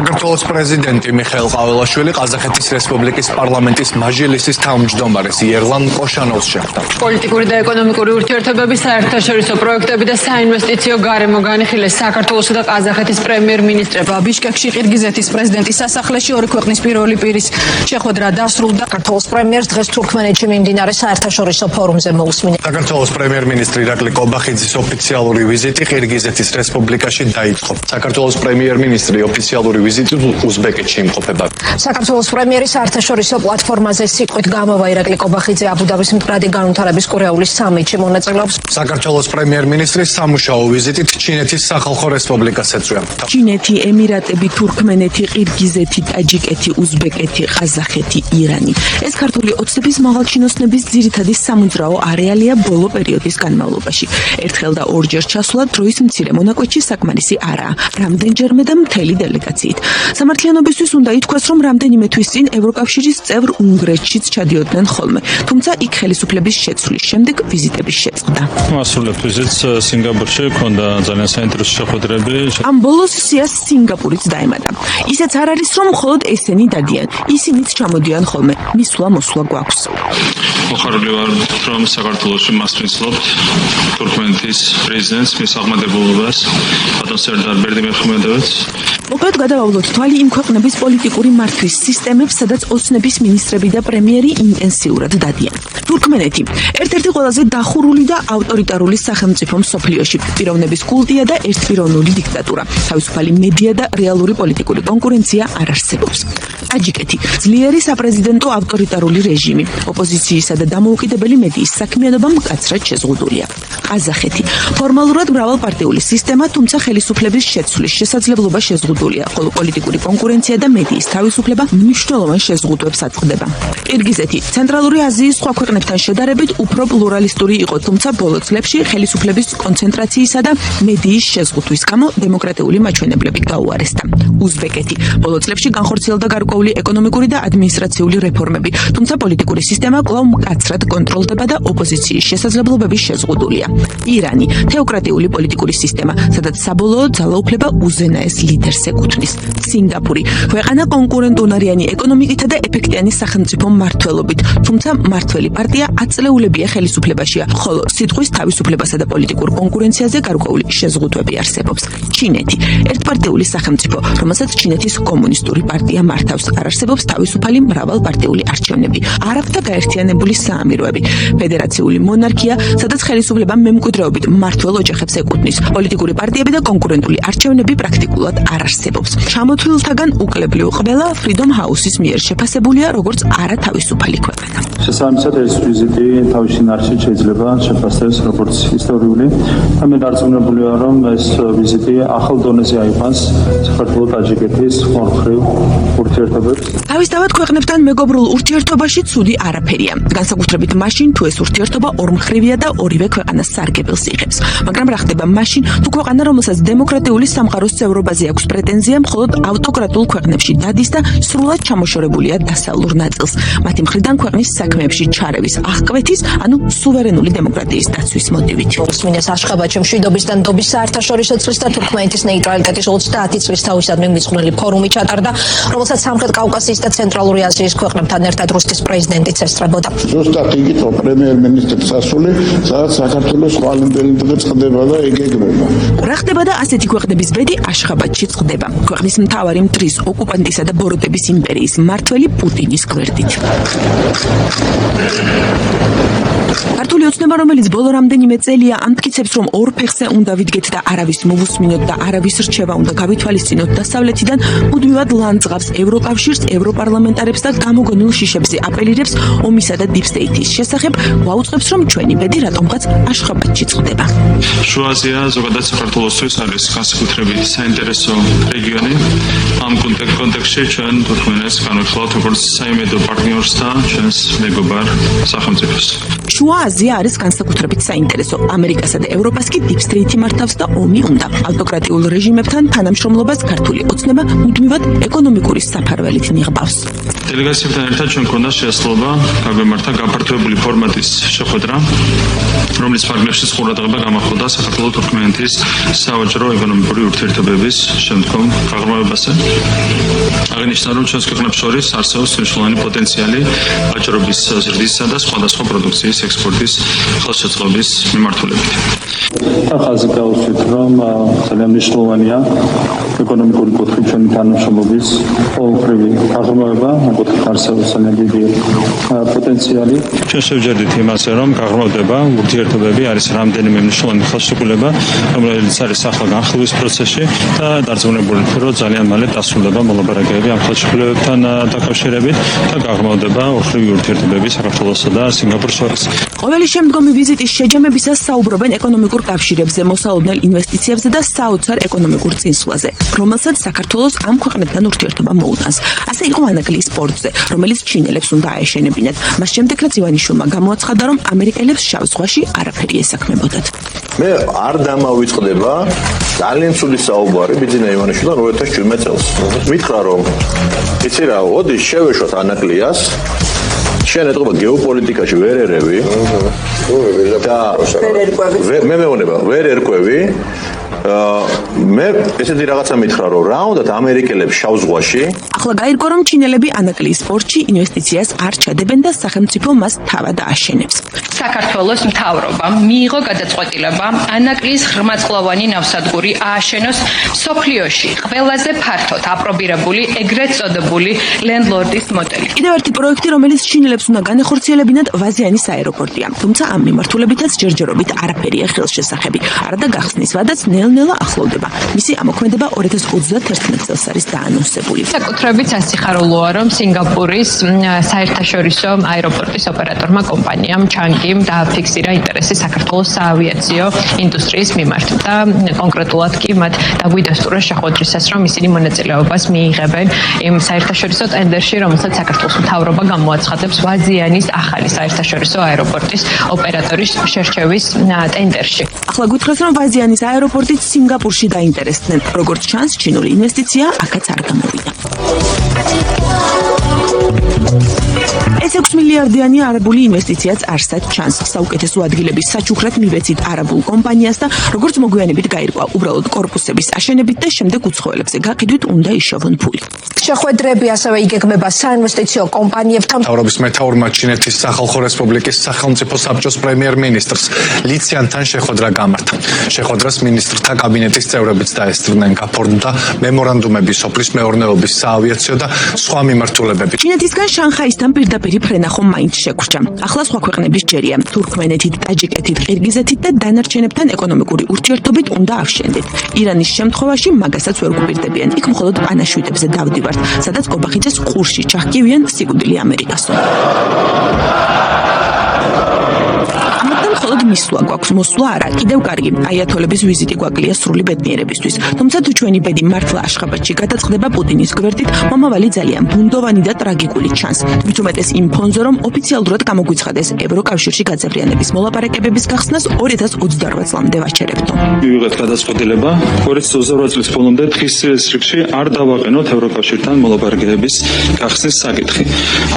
საქართველოს პრეზიდენტი მიხეილ ყაველაშვილი ყაზახეთის რესპუბლიკის პარლამენტის მაჟილისის თავმჯდომარეს იერლან კოშანოვს შეხვდა. პოლიტიკური და ეკონომიკური ურთიერთობების საერთაშორისო პროექტები და საინვესტიციო გარემო განიხილეს საქართველოსა და ყაზახეთის პრემიერ-მინისტრებმა. ბიშკეკში ყირგიზეთის პრეზიდენტის სასახლეში ორი ქვეყნის პირველი პირის შეხვედრა დასრულდა. საქართველოს პრემიერს დღეს თურქმენეთში მიმდინარე საერთაშორისო ფორუმზე მოусმინა. საქართველოს პრემიერ-მინისტრი ირაკლი კობახიძის ოფიციალური ვიზიტი ყირგიზეთის რესპუბლიკაში დაიწყო. საქართველოს პრემიერ-მინისტრი ოფიციალური ვიზიტით უზბეკეთში იმყოფება. საქართველოს პრემიერი საერთაშორისო პლატფორმაზე სიტყვით გამოვა. ირაკლი კობახიძე აბუდაბის მდგრადი განვითარების კურეულის სამიტში მონაწილეობს. საქართველოს პრემიერ-მინისტრის სამუშაო ვიზიტით ჩინეთის სახალხო რესპუბლიკას ეწვია. ჩინეთი, ემირატები, თურქმენეთი, ყირგიზეთი, ტაჯიკეთი, უზბეკეთი, ყაზახეთი, ირანი. ეს ქართული ოცნების მაღალჩინოსნების ძირითადი სამოძრაო არეალია ბოლო პერიოდის განმავლობაში. ერთხელ და ორჯერ ჩასვლა დროის მცირე მონაკვეთში საკმარისი არაა. რამდენჯერმე და მთელი დელეგაციით. სამართლიანობისთვის უნდა ითქვას, რომ რამდენიმე თვის წინ ევროკავშირის წევრ უნგრეთშიც ჩადიოდნენ ხოლმე, თუმცა იქ ხელისუფლების შეცვლის შემდეგ ვიზიტების შეწყდა. მასრულებთ ვიზიტს სინგაპურში, ქონდა ძალიან საინტერესო შეხვედრები. ამ ბოლოს სიას სინგაპურიც დაემატა. ისეც არ არის, რომ მხოლოდ ესენი დადიან, ისინიც ჩამოდიან ხოლმე. მისვლა-მოსვლა გვაქვს. მოხარული ვარ, რომ საქართველოში მასპინძლობთ თურქმენეთის პრეზიდენტს, მის აღმადებულებას, ბატონ სერდარ ბერდიმეხმედოვიც. მოკლედ გადავავლოთ თვალი იმ ქვეყნების პოლიტიკური მართვის სისტემებს, სადაც ოცნების მინისტრები და პრემიერი ინტენსიურად დადიან. თურქმენეთი ერთ-ერთი ყველაზე დახურული და ავტორიტარული სახელმწიფო მსოფლიოში. პიროვნების კულტია და ერთპიროვნული დიქტატურა. თავისუფალი მედია და რეალური პოლიტიკური კონკურენცია არ არსებობს. ტაჯიკეთი ძლიერი საპრეზიდენტო ავტორიტარული რეჟიმი. ოპოზიციისა და დამოუკიდებელი მედიის საქმიანობა მკაცრად შეზღუდულია. ყაზახეთი ფორმალურად მრავალპარტიული სისტემა, თუმცა ხელისუფლების შეცვლის შესაძლებლობა შეზღუდულია, ხოლო პოლიტიკური კონკურენცია და მედიის თავისუფლება მნიშვნელოვან შეზღუდვებს აწყდება. ყირგიზეთი ცენტრალური აზიის სხვა ქვეყნებთან შედარებით უფრო პლურალისტური იყო, თუმცა ბოლო წლებში ხელისუფლების კონცენტრაციისა და მედიის შეზღუდვის გამო დემოკრატიული მაჩვენებლები გაუარესდა. უზბეკეთი ბოლო წლებში განხორციელდა გარკვეული ეკონომიკური და ადმინისტრაციული რეფორმები, თუმცა პოლიტიკური სისტემა კვლავ მკაცრად კონტროლდება და ოპოზიციის შესაძლებლობები შეზღუდულია. ირანი თეოკრატიული პოლიტიკური სისტემა, სადაც საბოლოო ძალაუფლება უზენაეს ლიდერს ეკუთვნის. სინგაპური ქვეყანა კონკურენტუნარიანი ეკონომიკითა და ეფექტიანი სახელმწიფო მმართველობით, თუმცა მმართველი პარტია აწლეულებია ხელისუფლებაშია, ხოლო სიტყვის თავისუფლებასა და პოლიტიკურ კონკურენციაზე გარკვეული შეზღუდვები არსებობს. ჩინეთი ერთპარტიული სახელმწიფო, რომელსაც ჩინეთის კომუნისტური პარტია მართავს, არ არსებობს თავისუფალი მრავალპარტიული არჩევნები, არაფთა გაერთიანებული საამიროები, ფედერაციული მონარქია, სადაც ხელისუფლება მემკვიდრეობით მმართველ ოჯახებს ეკუთვნის. პოლიტიკური პარტიები და კონკურენტული არჩევნები პრაქტიკულად არ არსებობს. ჩამოთვლილთაგან უკლებლიო ყველა Freedom House-ის მიერ შეფასებულია როგორც არათავისუფალი ქვეყანა. შესაბამისად ეს ვიზიტი თავის შინაარსით შეიძლება შეფასდეს როგორც ისტორიული და მე დარწმუნებული ვარ, რომ ეს ვიზიტი ახალ დონეზე აიყვანს საქართველოს-ტაჯიკეთის ხორხრივ ურთიერთობებს. თავისთავად ქვეყნებთან მეგობრულ ურთიერთობაში ცუდი არაფერია. განსაკუთრებით მაშინ, თუ ეს ურთიერთობა ორმხრივია და ორივე ქვეყანას სარგებელს იღებს. მაგრამ რა ხდება მაშინ, თუ ქვეყანა, რომელსაც დემოკრატიული სამყაროს წევრობაზე აქვს პრეტენზია, მხოლოდ ავტოკრატულ ქვეყნებში დადის და სრულად ჩამოშორებულია დასავლურ ნაწილს. მათი მხრიდან ქვეყნის საქმეებში ჩარევის აღკვეთის, ანუ სუვერენული დემოკრატიის დაცვის მოტივით. უსმინეს აშხაბადში მშვიდობის და ნდობის საერთაშორისო წლის და თურქმენეთის ნეიტრალიტეტის 30 წლის თავისადმი მიძღვნილი ფორუმი ჩატარდა, რომელსაც სამხრეთ კავკასიის და ცენტრალური აზიის ქვეყნებთან ერთად რუსეთის პრეზიდენტიც ესწრებოდა. ზუსტად იგივე პრემიერ-მინისტრის სასული, სადაც საქართველოს ყალიბელი წყდება და ეგეგრება. რა ხდება და ასეთი ქვეყნების ბედი აშხაბადში წყდება. ქვეყნის მთავარი მტრის, ოკუპანტისა და ბოროტების იმპერიის მმართველი პუტინის გვერდით. ქართული ოცნება, რომელიც ბოლო რამდენიმე წელია ამტკიცებს, რომ ორ ფეხზე უნდა ვიდგეთ და არავის მოვუსმინოთ და არავის რჩევა უნდა გავითვალისწინოთ დასავლეთიდან, მუდმივად ლანძღავს ევროკავშირს, ევროპარლამენტარებს და გამოგონილ შიშებზე აპელირებს ომისა და დიპ-სტეიტის შესახებ, გვაუწყებს, რომ ჩვენი ბედი რატომღაც აშხაბადში წყდება. შუა აზია ზოგადად საქართველოსთვის არის განსაკუთრებით საინტერესო რეგიონი. ამ კონტექსტში ჩვენ თურქმენეთს განვიხილავთ როგორც საიმედო პარტნიორს და ჩვენს მეგობარ სახელმწიფოს. შუა აზია არის განსაკუთრებით საინტერესო. ამერიკასა და ევროპას კი დიპ-სტეიტი მართავს და ომი უნდა. ავტოკრატიულ რეჟიმებთან თანამშრომლობას ქართული ოცნება მუდმივად ეკონომიკური საფარველით ნიღბავს. დელეგაციებთან ერთად ჩვენ გქონდა შესაძლებლობა გაგვემართა გაფართოებული ფორმატის შეხვედრა, რომლის ფარგლებშიც ყურადღება გამახვილდა საქართველო-თურქმენეთის სავაჭრო ეკონომიკური ურთიერთობების შემდგომ გაღრმავებაზე. აღინიშნა, რომ ჩვენს ქვეყნებს შორის არსებობს მნიშვნელოვანი პოტენციალი ვაჭრობის ზრდისა და სხვადასხვა პროდუქციის ექსპორტის ხელშეწყობის მიმართულებით. ახალზე გავუსვით, რომ ძალიან მნიშვნელოვანია ეკონომიკური კუთხით ჩვენი თანამშრომლობის ყოველმხრივი გაღრმავება, კუთხით არსებობს ძალიან დიდი პოტენციალი. ჩვენ შევჯერდით იმაზე, რომ გაღრმავდება ურთიერთობები არის რამდენიმე მნიშვნელოვანი ხელშეკრულება, რომელიც არის ახლა განხილვის პროცესში და დარწმუნებული ვართ, რომ ძალიან მალე დასრულდება მოლაპარაკებები ამ ხელშეკრულებებთან დაკავშირებით და გაღრმავდება ორმხრივი ურთიერთობები საქართველოსა და სინგაპურის შორის. ყოველი შემდგომი ვიზიტის შეჯამებისას საუბრობენ ეკონომიკურ კავშირებზე, მოსალოდნელ ინვესტიციებზე და საოცარ ეკონომიკურ წინსვლაზე, რომელსაც საქართველოს ამ ქვეყნებთან ურთიერთობა მოუტანს. ასე იყო ანაკლიის პორტზე, რომელიც ჩინელებს უნდა აეშენებინათ. მას შემდეგ რაც ივანიშვილმა გამოაცხადა, რომ ამერიკელებს შავ ზღვაში არაფერი ესაქმებოდათ. მე არ დამავიწყდება ძალიან ცუდი საუბარი ბიძინა ივანიშვილთან 2017 წელს. მითხრა რომ იცი რა, ოდი შევეშვათ ანაკლიას. შენ ეთყობა გეოპოლიტიკაში ვერ ერევი. და მე მეუბნება ვერ ერკვევი. მე ესეთი რაღაცა მითხრა რომ რა უნდათ ამერიკელებს შავ ზღვაში. ახლა გაირკვა რომ ჩინელები ანაკლიის პორტში ინვესტიციას არ ჩადებენ და სახელმწიფო მას თავად ააშენებს. საქართველოს მთავრობამ მიიღო გადაწყვეტილება ანაკლიის ღრმაწლოვანი ნავსადგური ააშენოს სოფლიოში ყველაზე ფართოდ აპრობირებული ეგრეთ წოდებული ლენდლორდის მოდელი. კიდევ ერთი პროექტი, რომელიც ჩინელებს უნდა განეხორციელებინათ, ვაზიანის აეროპორტია. თუმცა ამ მიმართულებითაც ჯერჯერობით არაფერია ხელშესახები. არადა გახსნის ვადაც ნელ-ნელა ახლოვდება. მისი ამოქმედება 2031 წელს არის დაანონსებული. საკუთრებით სასიხარულოა, რომ სინგაპურის საერთაშორისო აეროპორტის ოპერატორმა კომპანიამ ჩანგიმ დააფიქსირა ინტერესი საქართველოს საავიაციო ინდუსტრიის მიმართ და კონკრეტულად კი მათ დაგვიდასტურა შეხვედრისას, რომ ისინი მონაწილეობას მიიღებენ იმ საერთაშორისო ტენდერში, რომელსაც საქართველოს მთავრობა გამოაცხადებს ვაზიანის ახალი საერთაშორისო აეროპორტის ოპერატორის შერჩევის ტენდერში. ახლა გითხრას, რომ ვაზიანის აეროპორტით სინგაპურში დაინტერესდნენ. როგორც ჩანს, ჩინური ინვესტიცია აქაც არ გამოვიდა. ეს 6 მილიარდიანი არაბული ინვესტიციაც არსად ჩანს. საუკეთესო ადგილების საჩუქრად მივეცით არაბულ კომპანიას და როგორც მოგვიანებით გაირკვა, უბრალოდ კორპუსების აშენებით და შემდეგ უცხოელებზე გაყიდვით უნდა იშოვონ ფული. შეხვედრები ასევე იგეგმება საინვესტიციო კომპანიებთან. მთავრობის მეთაურმა ჩინეთის სახალხო რესპუბლიკის სახელმწიფო საბჭოს პრემიერ-მინისტრს ლიციანთან შეხვედრა გამართა. შეხვედრას მინისტრთა კაბინეტის წევრებიც დაესწრნენ, გაფორმდა მემორანდუმები სოფლის მეურნეობის, საავიაციო და სხვა მიმართულებებით. ჩინეთისგან შანხაისთან პირდაპირ ფრენა ხომ მაინც შეგვჭა. ახლა სხვა ქვეყნების ჯერია. თურქმენეთით, ტაჯიკეთით, ყირგიზეთით და დანარჩენებთან ეკონომიკური ურთიერთობით უნდა ავშენდეთ. ირანის შემთხვევაში მაგასაც ვერ გვპირდებიან. იქ მხოლოდ პანაშვიდებზე დავდივართ, სადაც კობახიძეს ყურში ჩახკივიან სიკვდილი ამერიკასო. მხოლოდ მისვლა გვაქვს, მოსვლა არა. კიდევ კარგი, აიათოლების ვიზიტი გვაკლია სრული ბედნიერებისთვის. თუმცა თუ ჩვენი ბედი მართლა აშხაბადში გადაწყდება პუტინის გვერდით, მომავალი ძალიან ბუნდოვანი და ტრაგიკული ჩანს. მით უმეტეს იმ ფონზე, რომ ოფიციალურად გამოგვიცხადეს ევროკავშირში გაძევრიანების მოლაპარაკებების გახსნას 2028 წლამდე ვაჩერებთო. მივიღეთ გადაწყვეტილება 2028 წლის ბოლომდე დღის რიგში არ დავაყენოთ ევროკავშირთან მოლაპარაკებების გახსნის საკითხი.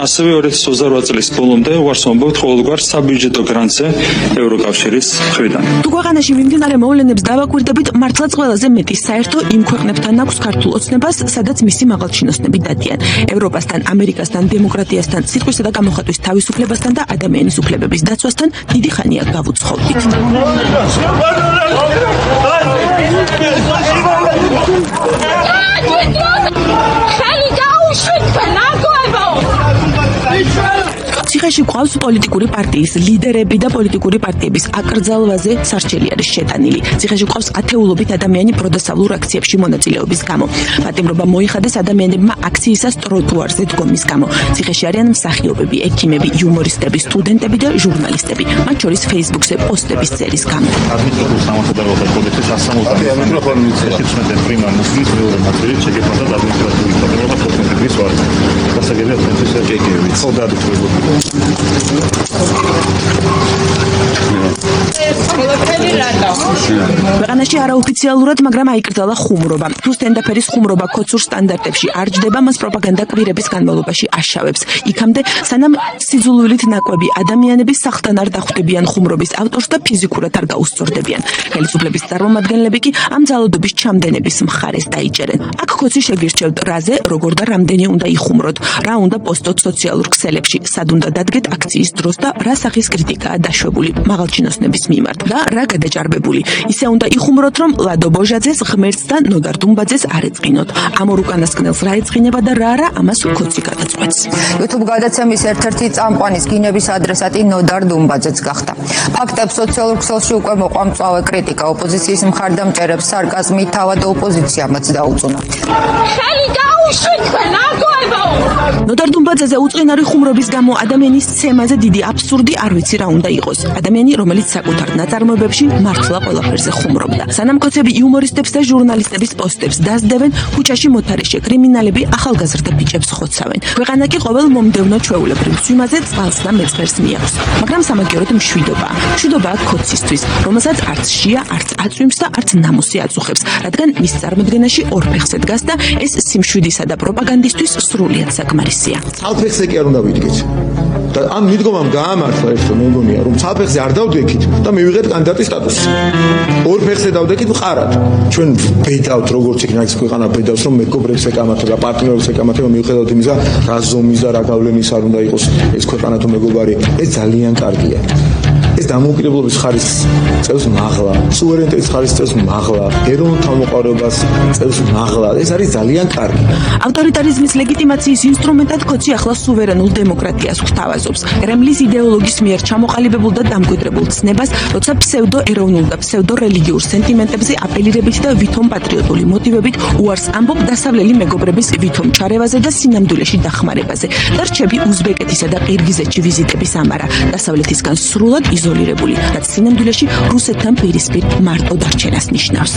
ასევე 2028 წლის ბოლომდე უარს ვამბობთ ყოველგვარ საბიუჯეტო გრანტზე ევროკავშირის მხრიდან. თუ ქვეყანაში მიმდინარე მოვლენებს დავაკვირდებით, მართლაც ყველაზე მეტი საერთო იმ ქვეყნებთან აქვს ქართულ ოცნებას, სადაც მისი მაღალჩინოსნები დადიან. ევროპასთან, ამერიკასთან, დემოკრატიასთან, სიტყვისა და გამოხატვის თავისუფლებასთან და ადამიანის უფლებების დაცვასთან დიდი ხანია გავუცხოვდით. ციხეში ყავს პოლიტიკური პარტიის ლიდერები და პოლიტიკური პარტიების აკრძალვაზე სარჩელი არის შეტანილი. ციხეში ყავს ათეულობით ადამიანი პროდასავლურ აქციებში მონაწილეობის გამო. პატიმრობა მოიხადეს ადამიანებმა აქციისას ტროტუარზე დგომის გამო. ციხეში არიან მსახიობები, ექიმები, იუმორისტები, სტუდენტები და ჟურნალისტები, მათ შორის Facebook-ზე პოსტების წერის გამო. ადმინისტრატიულ სამართლებრივ კოდექსის 117 პრიმა მოსulis მეორე ნაწილი შეგეფარდა ადმინისტრატიული პროცედურა 15 დღის ვართ. გასაგებია პროცესი ჯეკევიც. ხო, დაადუქებულიყო. ქვეყანაში არაოფიციალურად, მაგრამ აიკრძალა ხუმრობა. თუ სტენდაფერის ხუმრობა ქოცურ სტანდარტებში არ ჯდება, მას პროპაგანდა კვირების განმავლობაში აშავებს. იქამდე, სანამ სიძულვილით ნაკვები ადამიანები სახლთან არ დახვდებიან ხუმრობის ავტორს და ფიზიკურად არ გაუსწორდებიან. ხელისუფლების წარმომადგენლები კი ამ ძალადობის ჩამდენების მხარეს დაიჭერენ. აქ ქოცი შეგირჩევთ, რაზე, როგორ და რამდენი უნდა იხუმროთ, რა უნდა პოსტოთ სოციალურ ქსელებში, სად უნდა დადგეთ აქციის დროს და რა სახის კრიტიკაა დაშვებული მაღალჩინოსნების მიმართ და რა გადაჭარბებული. ისე უნდა იხუმროთ, რომ ლადო ბოჟაძეს, ღმერთს და ნოდარ დუმბაძეს არ ეწყინოთ. ამ ორ უკანასკნელს რა ეწყინება და რა არა, ამას ქოცი გადაწყვეტს. YouTube გადაცემის ერთ-ერთი წამყვანის გინების ადრესატი ნოდარ დუმბაძეც გახდა. ფაქტებს სოციალურ ქსელში უკვე მოყვამწვავე კრიტიკა ოპოზიციის მხარდამჭერებს სარკაზმით თავად ოპოზიციამაც დაუწუნა. ხელი გაუშვით თქვენ აგოებო! ნოდარ დუმბაძეზე უწყინარი ხუმრობის გამო ადამიანის ცემაზე დიდი აბსურდი არ ვიცი რა უნდა იყოს. ადამიანი, რომელიც საკუთარ ნაწარმოებებში მართლა ყველაფერზე ხუმრობდა. სანამ ქოცები იუმორისტებს და ჟურნალისტების პოსტებს დასდევენ, ქუჩაში მოთარეშე კრიმინალები ახალგაზრდა ბიჭებს ხოცავენ. ქვეყანა კი ყოველ მომდევნო ჩვეულებრივ მშვიმაზე წყალს და მეწყერს მიაქვს. მაგრამ სამაგიეროდ მშვიდობაა. მშვიდობაა ქოცისთვის, რომელსაც არც შია, არც აწვიმს და არც ნამოსი აწუხებს, რადგან მის წარმოდგენაში ორ ფეხზე დგას და ეს სიმშვიდისა და პროპაგანდისტვის სრულიად საკმარისია. ცალფეხზე კი არ უნდა ვიდგეთ. და ამ მიდგომამ გაამართლა ერთ რომ მეგონია რომ ცალფეხზე არ დავდექით და მივიღეთ კანდიდატის სტატუსი. ორ ფეხზე დავდექით მყარად. ჩვენ ბედავთ როგორც იქ ნაიქს ქვეყანა ბედავს რომ მეგობრებს ეკამათება, პარტნიორებს ეკამათება მიუხედავად იმისა რა ზომის და რა გავლენის არ უნდა იყოს ეს ქვეყანა თუ მეგობარი. ეს ძალიან კარგია. ეს დამოუკიდებლობის ხარისხს წევს მაღლა, სუვერენიტეტის ხარისხს წევს მაღლა, ეროვნულ თავმოყრობას წევს მაღლა. ეს არის ძალიან კარგი. ავტორიტარიზმის ლეგიტიმაციის ინსტრუმენტად ქოცი ახლა სუვერენულ დემოკრატიას გვთავაზობს. კრემლის იდეოლოგის მიერ ჩამოყალიბებულ და დამკვიდრებულ ცნებას, როცა ფსევდო-ეროვნულ და ფსევდო-რელიგიურ სენტიმენტებზე აპელირებით და ვითომ პატრიოტული მოტივებით უარს ამბობ დასავლელი მეგობრების ვითომ ჩარევაზე და სინამდვილეში დახმარებაზე და რჩები უზბეკეთისა და ყირგიზეთში ვიზიტების ამარა, დასავლეთისგან სრულად იზოლირებული, რაც სინამდვილეში რუსეთთან პირისპირ მარტო დარჩენას ნიშნავს.